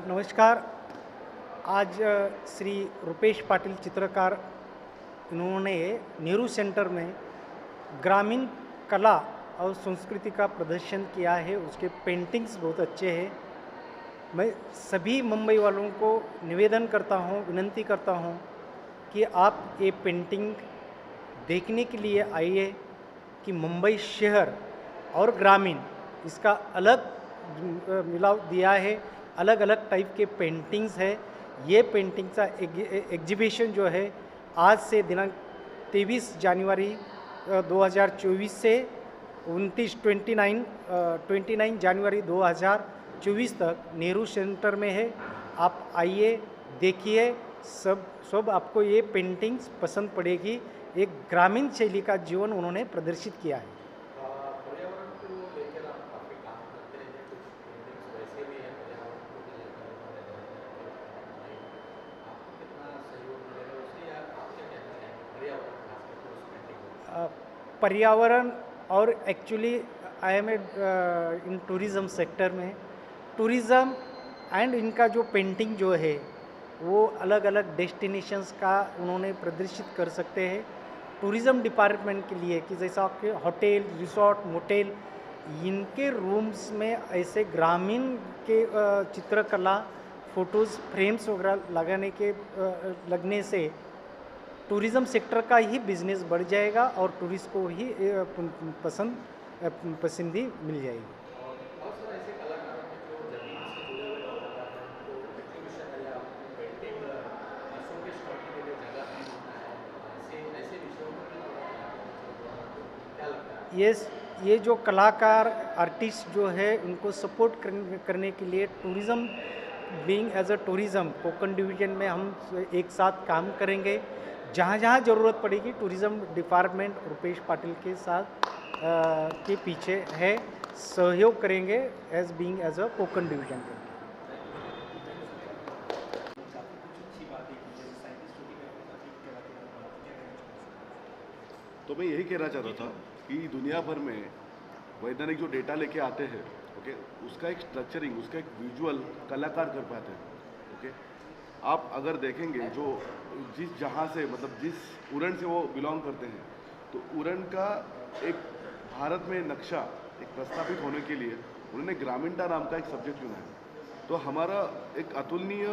नमस्कार। आज श्री रुपेश पाटिल चित्रकार, इन्होंने नेहरू सेंटर में ग्रामीण कला और संस्कृति का प्रदर्शन किया है। उसके पेंटिंग्स बहुत अच्छे हैं। मैं सभी मुंबई वालों को निवेदन करता हूं, विनती करता हूं कि आप ये पेंटिंग देखने के लिए आइए कि मुंबई शहर और ग्रामीण इसका अलग मिलाव दिया है। अलग अलग टाइप के पेंटिंग्स है। ये पेंटिंग का एग्जीबिशन जो है आज से दिनांक 23 जनवरी 2024 से 29 जनवरी 2024 तक नेहरू सेंटर में है। आप आइए, देखिए, सब आपको ये पेंटिंग्स पसंद पड़ेगी। एक ग्रामीण शैली का जीवन उन्होंने प्रदर्शित किया है। पर्यावरण को लेकर आप काफ़ी काम करते हैं, कुछ पेंटिंग्स वैसे भी हैं पर्यावरण को भी लेकर उन्होंने बनाई। आपको कितना सहयोग मिलेगा उससे, या आप क्या कहना चाहेंगे पर्यावरण खास करके उस पेंटिंग में? पर्यावरण और actually I am in tourism sector में, टूरिज़्म एंड इनका जो पेंटिंग जो है वो अलग अलग डेस्टिनेशंस का उन्होंने प्रदर्शित कर सकते हैं टूरिज़्म डिपार्टमेंट के लिए, कि जैसा आपके होटल, रिसोर्ट, मोटेल, इनके रूम्स में ऐसे ग्रामीण के चित्रकला फोटोज़ फ्रेम्स वगैरह लगाने के लगने से टूरिज़्म सेक्टर का ही बिजनेस बढ़ जाएगा और टूरिस्ट को ही पसंदी मिल जाएगी। और बहुत सारे ऐसे कलाकार हैं जो ज़मीन से जुड़े हुए कलाकार हैं, उनको एग्जीबिशन या पेंटिंग शोकेस करने के लिए जगह नहीं मिलता है, ऐसे ऐसे विषयों पर भी थोड़ा क्या लगता है? ये जो कलाकार आर्टिस्ट जो है उनको सपोर्ट करने के लिए tourism being as a tourism Konkan division में हम एक साथ काम करेंगे। जहाँ जहाँ ज़रूरत पड़ेगी टूरिज़्म डिपार्टमेंट रुपेश पाटिल के साथ के पीछे है, सहयोग करेंगे as being as a Konkan division. तो मैं यही कहना चाहता था कि दुनिया भर में वैज्ञानिक जो डेटा लेके आते हैं, ओके, उसका एक स्ट्रक्चरिंग, उसका एक विजुअल कलाकार कर पाते हैं। ओके, आप अगर देखेंगे जो जिस जहाँ से, मतलब जिस उरण से वो बिलोंग करते हैं, तो उरण का एक भारत में नक्शा एक प्रस्तावित होने के लिए उन्होंने ग्रामीणता नाम का एक सब्जेक्ट चुना है। तो हमारा एक अतुलनीय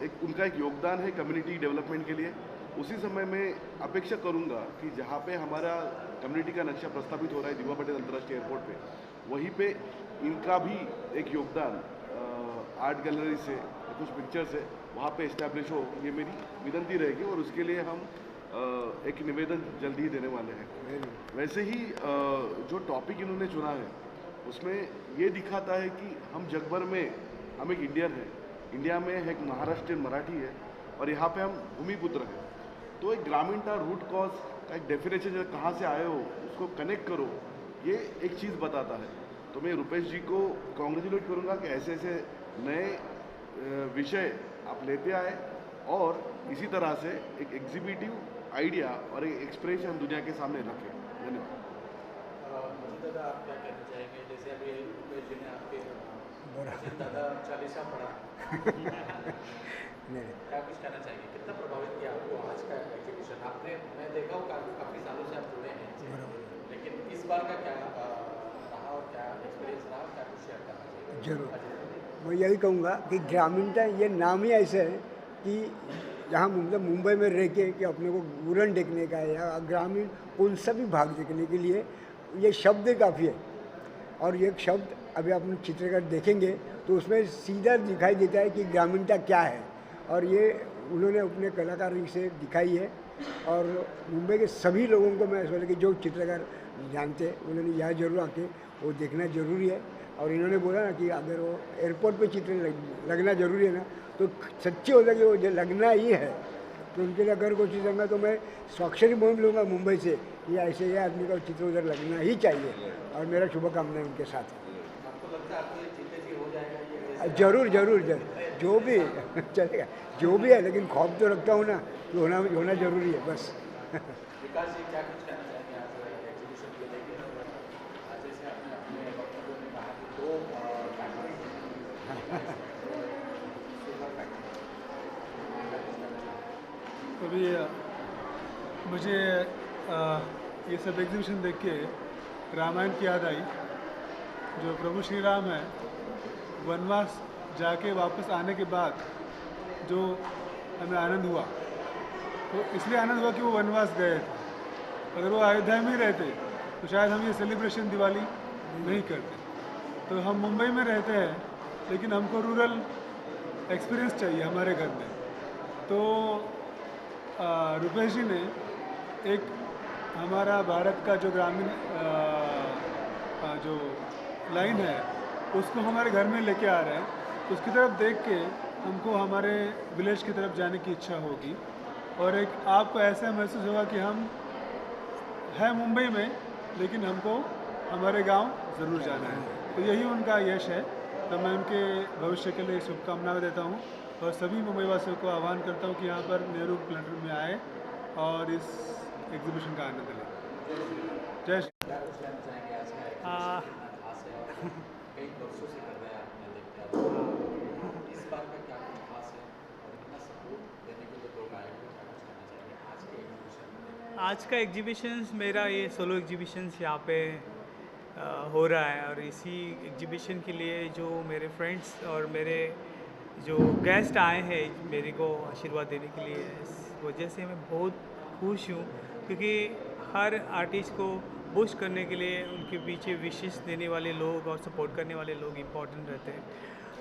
एक उनका एक योगदान है कम्युनिटी डेवलपमेंट के लिए। उसी समय मैं अपेक्षा करूंगा कि जहाँ पे हमारा कम्युनिटी का नक्शा प्रस्तावित हो रहा है दिवा पटेल अंतर्राष्ट्रीय एयरपोर्ट पे, वहीं पे इनका भी एक योगदान आर्ट गैलरी से कुछ पिक्चर्स है वहाँ पे इस्टेब्लिश हो, ये मेरी विनती रहेगी और उसके लिए हम एक निवेदन जल्दी ही देने वाले हैं। वैसे ही जो टॉपिक इन्होंने चुना है उसमें ये दिखाता है कि हम जग भर में, हम एक इंडियन है, इंडिया में एक महाराष्ट्रियन मराठी है और यहाँ पे हम भूमिपुत्र हैं। तो एक ग्रामीणता रूट कॉज का एक डेफिनेशन कहाँ से आए हो उसको कनेक्ट करो, ये एक चीज़ बताता है। तो मैं रुपेश जी को कॉन्ग्रेचुलेट करूँगा कि ऐसे ऐसे नए विषय आप लेते आए और इसी तरह से एक एग्जीक्यूटिव आइडिया और एक एक्सप्रेशन दुनिया के सामने रखें। धन्यवाद। दादा, आप क्या कहना चाहेंगे? जैसे अभी रुपेश जी ने आपके दादा चालीसा पढ़ा क्या कुछ कहना चाहिए? कितना प्रभावित किया आपको आज का एग्जीबिशन? आपने, मैं देखा हूँ काफ़ी सालों से आप जुड़े हैं, लेकिन इस बार का क्या रहा और क्या एक्सपीरियंस रहा, क्या कुछ शेयर करना चाहिए? जरूर, मैं यही कहूँगा कि ग्रामीणता ये नाम ही ऐसे है कि जहाँ मतलब मुंबई में रह के कि अपने को उरण देखने का है या ग्रामीण उन सभी भाग देखने के लिए ये शब्द काफ़ी है। और ये शब्द अभी आप चित्रकार देखेंगे तो उसमें सीधा दिखाई देता है कि ग्रामीणता क्या है, और ये उन्होंने अपने कलाकारी से दिखाई है। और मुंबई के सभी लोगों को मैं ऐसा कि जो चित्रकार जानते हैं उन्होंने यहाँ जरूर आके वो देखना ज़रूरी है। और इन्होंने बोला ना कि अगर वो एयरपोर्ट पे चित्र लगना ज़रूरी है ना, तो सच्ची होता है कि वो लगना ही है। तो उनके लिए अगर कोशिश करूँगा तो मैं स्वाक्षरी मुहिम लूँगा मुंबई से, ये ऐसे ये आदमी का चित्र उधर लगना ही चाहिए, और मेरा शुभकामनाएं उनके साथ है। आपको लगता है आपको जीते जी हो जाएगा ये? जरूर जरूर जरूर, जो भी चलेगा, जो भी है, लेकिन खौफ तो रखता हूँ ना कि होना जरूरी है बस। विकास जी, क्या कुछ कहना चाहेंगे आज एग्जीबिशन को लेकर? आज जैसे आपने अपने वक्तव्य में कहा कि दो अभी मुझे ये सब एग्जीबिशन देख के रामायण की याद आई। जो प्रभु श्री राम है, वनवास जाके वापस आने के बाद जो हमें आनंद हुआ, तो इसलिए आनंद हुआ कि वो वनवास गए थे। अगर वो अयोध्या में ही रहते तो शायद हम ये सेलिब्रेशन दिवाली नहीं करते। तो हम मुंबई में रहते हैं, लेकिन हमको रूरल एक्सपीरियंस चाहिए हमारे घर में। तो रुपेश जी ने एक हमारा भारत का जो ग्रामीण जो लाइन है उसको हमारे घर में लेके आ रहे हैं। तो उसकी तरफ देख के हमको हमारे विलेज की तरफ जाने की इच्छा होगी। और एक आपको ऐसा महसूस होगा कि हम हैं मुंबई में, लेकिन हमको हमारे गांव ज़रूर जाना है। तो यही उनका यश है। तो मैं उनके भविष्य के लिए शुभकामनाएं देता हूँ और सभी मुंबई वासियों को आह्वान करता हूँ कि यहाँ पर नेहरू प्लानेटोरियम में आए और इस एग्जीबिशन का आनंद लें। जय श्री क्या कुछ कहना चाहेंगे? आज का एग्जीबिशन कितना खास है और कई वर्षों से कर रहे हैं आपने देखते आ रहे हैं। इस बार का क्या कुछ खास है और कितना सपोर्ट देने के लिए लोग आए हैं? क्या कुछ कहना चाहेंगे आज के एग्जीबिशन में? आज का एग्जीबिशन मेरा ये सोलो एग्जीबिशन यहाँ पे हो रहा है और इसी एग्जीबिशन के लिए जो मेरे फ्रेंड्स और मेरे जो गेस्ट आए हैं मेरे को आशीर्वाद देने के लिए, इस वजह से मैं बहुत खुश हूँ क्योंकि हर आर्टिस्ट को बूस्ट करने के लिए उनके पीछे विशेष देने वाले लोग और सपोर्ट करने वाले लोग इम्पोर्टेंट रहते हैं।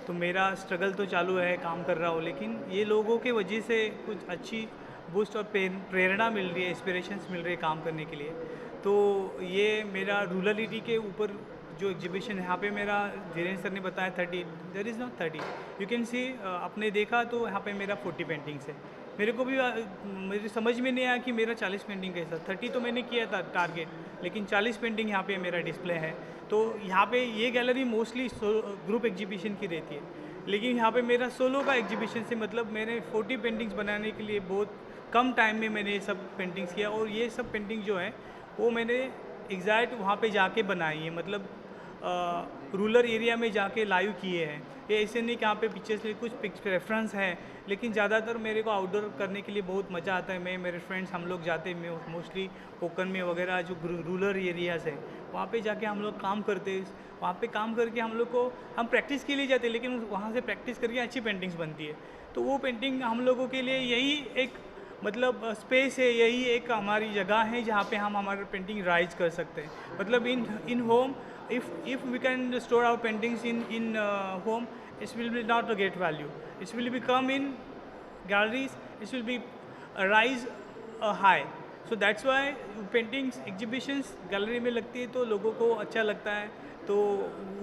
तो मेरा स्ट्रगल तो चालू है, काम कर रहा हूँ, लेकिन ये लोगों के वजह से कुछ अच्छी बूस्ट और प्रेरणा मिल रही है, इंस्पिरेशंस मिल रही है काम करने के लिए। तो ये मेरा रूरलिटी के ऊपर जो एग्जीबिशन यहाँ पे मेरा धीरेन्द्र सर ने बताया 30, there is not 30, you can see, आपने देखा तो यहाँ पे मेरा 40 पेंटिंग्स है। मेरे को भी मेरी समझ में नहीं आया कि मेरा 40 पेंटिंग कैसा, 30 तो मैंने किया था टारगेट, लेकिन 40 पेंटिंग यहाँ पे मेरा डिस्प्ले है। तो यहाँ पे ये गैलरी मोस्टली ग्रुप एग्जीबिशन की रहती है, लेकिन यहाँ पे मेरा सोलो का एग्जीबिशन से मतलब मैंने 40 पेंटिंग्स बनाने के लिए बहुत कम टाइम में मैंने ये सब पेंटिंग्स किया और ये सब पेंटिंग जो है वो मैंने एग्जैक्ट वहाँ पे जाके बनाई है, मतलब रूरल एरिया में जाके लाइव किए हैं। ये ऐसे नहीं कि यहाँ पे पिक्चर्स लिए कुछ रेफरेंस है, लेकिन ज़्यादातर मेरे को आउटडोर करने के लिए बहुत मज़ा आता है। मैं मेरे फ्रेंड्स हम लोग जाते हैं मोस्टली कोकन में वगैरह जो रूरल एरियाज़ है वहाँ पे जाके हम लोग काम करते, वहाँ पे काम करके हम प्रैक्टिस के लिए जाते हैं, लेकिन वहाँ से प्रैक्टिस करके अच्छी पेंटिंग्स बनती है। तो वो पेंटिंग हम लोगों के लिए यही एक मतलब स्पेस है, यही एक हमारी जगह है जहाँ पे हम हमारा पेंटिंग राइज कर सकते हैं। मतलब इन home if we can store our paintings in home, it will be not a great value, it will become in galleries, it will be rise high. So that's why paintings exhibitions gallery में लगती है तो लोगों को अच्छा लगता है। तो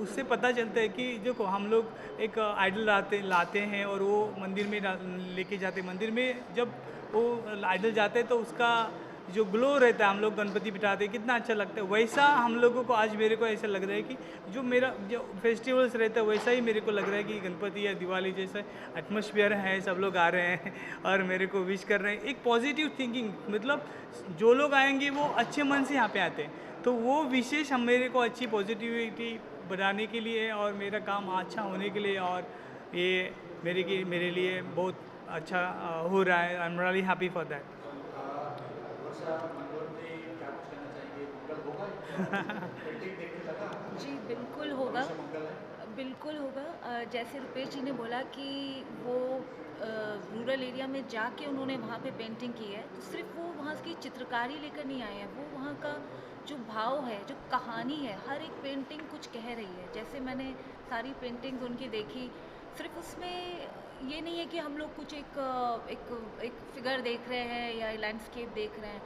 उससे पता चलता है कि देखो हम लोग एक आइडल लाते हैं और वो मंदिर में लेके जाते हैं। मंदिर में जब वो आइडल जाते हैं तो उसका जो ग्लो रहता है, हम लोग गणपति बिठाते हैं, कितना अच्छा लगता है। वैसा हम लोगों को आज मेरे को ऐसा लग रहा है कि जो मेरा जो फेस्टिवल्स रहता है वैसा ही मेरे को लग रहा है कि गणपति या दिवाली जैसा एटमॉस्फेयर है, सब लोग आ रहे हैं और मेरे को विश कर रहे हैं। एक पॉजिटिव थिंकिंग, मतलब जो लोग आएंगे वो अच्छे मन से यहाँ पे आते हैं, तो वो विशेष हम मेरे को अच्छी पॉजिटिविटी बनाने के लिए और मेरा काम अच्छा होने के लिए, और ये मेरे लिए बहुत अच्छा हो रहा है। I am really happy for that. जी बिल्कुल होगा, बिल्कुल होगा। जैसे रुपेश जी ने बोला कि वो रूरल एरिया में जाके उन्होंने वहाँ पे पेंटिंग की है, तो सिर्फ वो वहाँ की चित्रकारी लेकर नहीं आए हैं, वो वहाँ का जो भाव है, जो कहानी है, हर एक पेंटिंग कुछ कह रही है। जैसे मैंने सारी पेंटिंग्स उनकी देखी, सिर्फ उसमें ये नहीं है कि हम लोग कुछ एक फिगर देख रहे हैं या लैंडस्केप देख रहे हैं।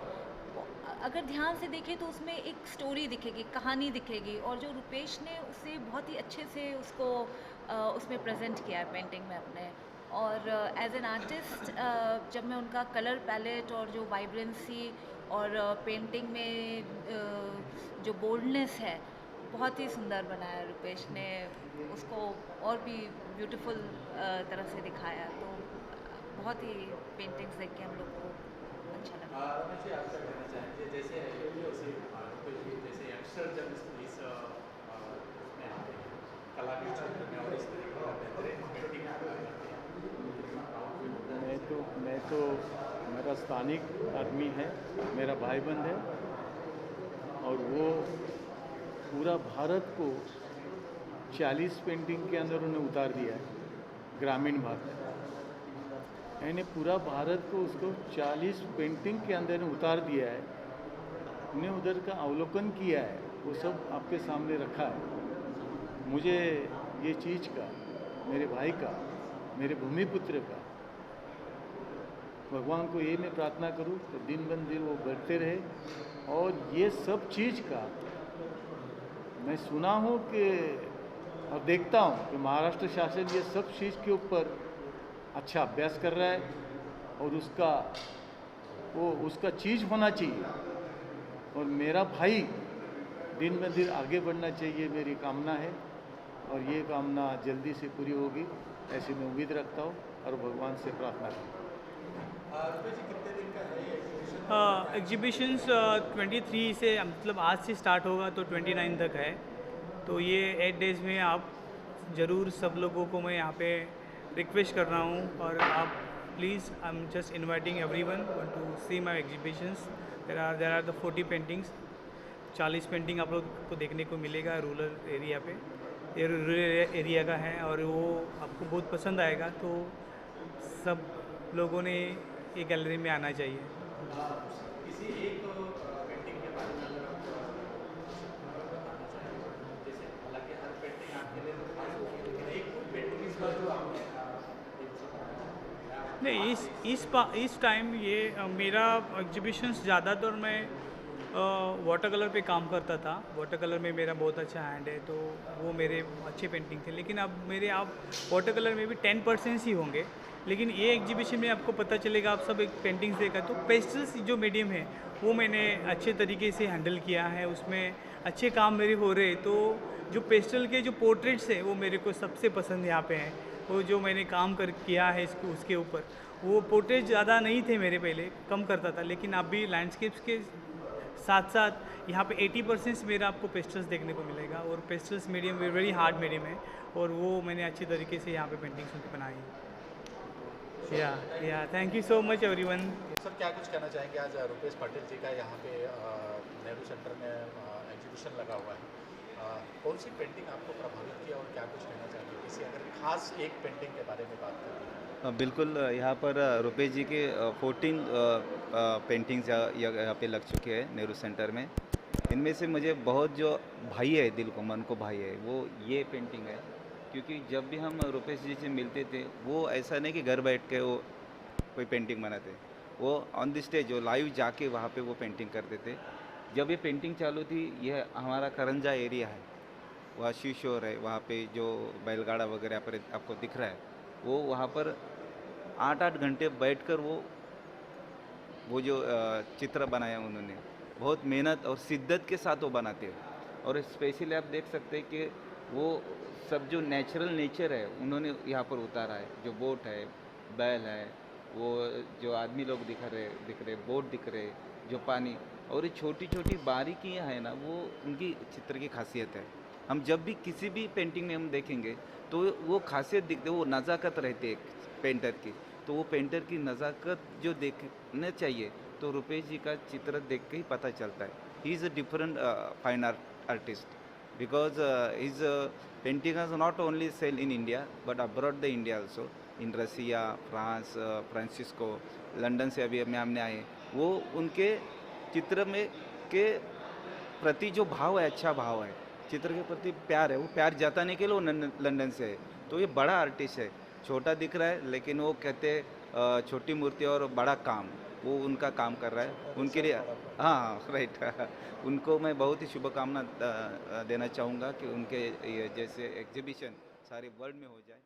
अगर ध्यान से देखें तो उसमें एक स्टोरी दिखेगी, कहानी दिखेगी, और जो रुपेश ने उसे बहुत ही अच्छे से उसको उसमें प्रेजेंट किया है पेंटिंग में अपने। और एज एन आर्टिस्ट जब मैं उनका कलर पैलेट और जो वाइब्रेंसी और पेंटिंग में जो बोल्डनेस है, बहुत ही सुंदर बनाया रुपेश ने, उसको और भी ब्यूटीफुल तरह से दिखाया। तो बहुत ही पेंटिंग्स देख के हम लोग को अच्छा लगा। रमेश जी, आप क्या कहना चाहेंगे? जैसे यंगस्टर जब इस उसमें आते हैं कला के क्षेत्र में और इस तरीके का बेहतरीन पेंटिंग करते हैं, मैं तो मेरा स्थानिक आदमी है, मेरा भाईबंद है, और वो पूरा भारत को 40 पेंटिंग के अंदर उन्हें उतार दिया है ग्रामीण भाग में। मैंने पूरा भारत को उसको 40 पेंटिंग के अंदर उतार दिया है। उन्हें उधर का अवलोकन किया है, वो सब आपके सामने रखा है। मुझे ये चीज़ का, मेरे भाई का, मेरे भूमिपुत्र का, भगवान को ये मैं प्रार्थना करूं कि दिन ब दिन वो बढ़ते रहे। और ये सब चीज़ का मैं सुना हूँ कि और देखता हूँ कि महाराष्ट्र शासन ये सब चीज़ के ऊपर अच्छा अभ्यास कर रहा है और उसका वो उसका चीज़ होना चाहिए और मेरा भाई दिन में दिन आगे बढ़ना चाहिए, मेरी कामना है और ये कामना जल्दी से पूरी होगी ऐसी मैं उम्मीद रखता हूँ और भगवान से प्रार्थना करता हूँ। रुपेश जी, कितने दिन का है ये एग्जीबिशन? एग्जीबिशंस 23 से मतलब आज से स्टार्ट होगा तो 29 तक है। तो ये 8 डेज़ में आप ज़रूर सब लोगों को मैं यहाँ पे रिक्वेस्ट कर रहा हूँ और आप please I am just inviting everyone to see my exhibitions. There are the 40 paintings, 40 painting आप लोग को देखने को मिलेगा रूरल एरिया पे, ये रूरल एरिया का है और वो आपको बहुत पसंद आएगा। तो सब लोगों ने ये गैलरी में आना चाहिए। किसी एक पेंटिंग के बारे में अगर आप बताना चाहें, जैसे हालांकि हर पेंटिंग आपके लिए तो खास होगी, लेकिन एक कोई पेंटिंग इस बार जो आपने नहीं, इस टाइम ये मेरा एग्जीबिशंस ज़्यादातर मैं वाटर कलर पे काम करता था। वाटर कलर में मेरा बहुत अच्छा हैंड है, तो वो मेरे अच्छे पेंटिंग थे। लेकिन अब मेरे आप वाटर कलर में भी 10% ही होंगे। लेकिन ये एग्जीबिशन में आपको पता चलेगा, आप सब एक पेंटिंग्स देखा तो पेस्टल्स जो मीडियम है वो मैंने अच्छे तरीके से हैंडल किया है, उसमें अच्छे काम मेरे हो रहे। तो जो पेस्टल के जो पोर्ट्रेट्स है वो मेरे को सबसे पसंद यहाँ पे हैं। वो जो मैंने काम किया है इसको उसके ऊपर, वो पोर्ट्रेट ज़्यादा नहीं थे मेरे, पहले कम करता था, लेकिन अभी लैंडस्केप्स के साथ साथ यहाँ पे 80% मेरा आपको पेस्टल्स देखने को मिलेगा। और pastels medium very hard medium है और वो मैंने अच्छी तरीके से यहाँ पे पेंटिंग्स उनकी बनाई है। या thank you so much everyone. Sir, क्या कुछ कहना चाहेंगे? आज रुपेश पाटिल जी का यहाँ पे नेहरू सेंटर में एग्जीबिशन लगा हुआ है, कौन सी पेंटिंग आपको प्रभावित किया और क्या कुछ कहना चाहेंगे? किसी अगर खास एक पेंटिंग के बारे में बात करें। बिल्कुल, यहाँ पर रुपेश जी के 14 पेंटिंग्स यहाँ पे लग चुके हैं नेहरू सेंटर में। इनमें से मुझे बहुत जो भाई है, दिल को मन को भाई है, वो ये पेंटिंग है। क्योंकि जब भी हम रुपेश जी से मिलते थे, वो ऐसा नहीं कि घर बैठ के वो कोई पेंटिंग बनाते, वो ऑन द स्टेज वो लाइव जाके वहाँ पे वो पेंटिंग करते थे। जब ये पेंटिंग चालू थी, यह हमारा करंजा एरिया है, वहाँ शीशोर है, वहाँ पे जो बैलगाड़ा वगैरह पर आपको दिख रहा है, वो वहाँ पर 8-8 घंटे बैठकर वो जो चित्र बनाया उन्होंने, बहुत मेहनत और शिद्दत के साथ वो बनाते हैं। और स्पेशली आप देख सकते हैं कि वो सब जो नेचुरल नेचर है उन्होंने यहाँ पर उतारा है। जो बोट है, बैल है, वो जो आदमी लोग दिख रहे बोट दिख रहे, जो पानी और ये छोटी छोटी बारीकियाँ हैं ना, वो उनकी चित्र की खासियत है। हम जब भी किसी भी पेंटिंग में हम देखेंगे तो वो खासियत दिखते, वो नज़ाकत रहती है पेंटर की। तो वो पेंटर की नज़ाकत जो देखना चाहिए, तो रुपेश जी का चित्र देख के ही पता चलता है। He is a different fine artist because his painting has not only sell in India but abroad the India also, in Russia, France, Francisco, London से अभी हमने आए। वो उनके चित्र में के प्रति जो भाव है, अच्छा भाव है, चित्र के प्रति प्यार है, वो प्यार जताने के लिए वो लंदन से है। तो ये बड़ा आर्टिस्ट है, छोटा दिख रहा है लेकिन वो कहते छोटी मूर्ति और बड़ा काम, वो उनका काम कर रहा है उनके लिए। हाँ राइट उनको मैं बहुत ही शुभकामना देना चाहूँगा कि उनके जैसे एग्जीबिशन सारे वर्ल्ड में हो जाए।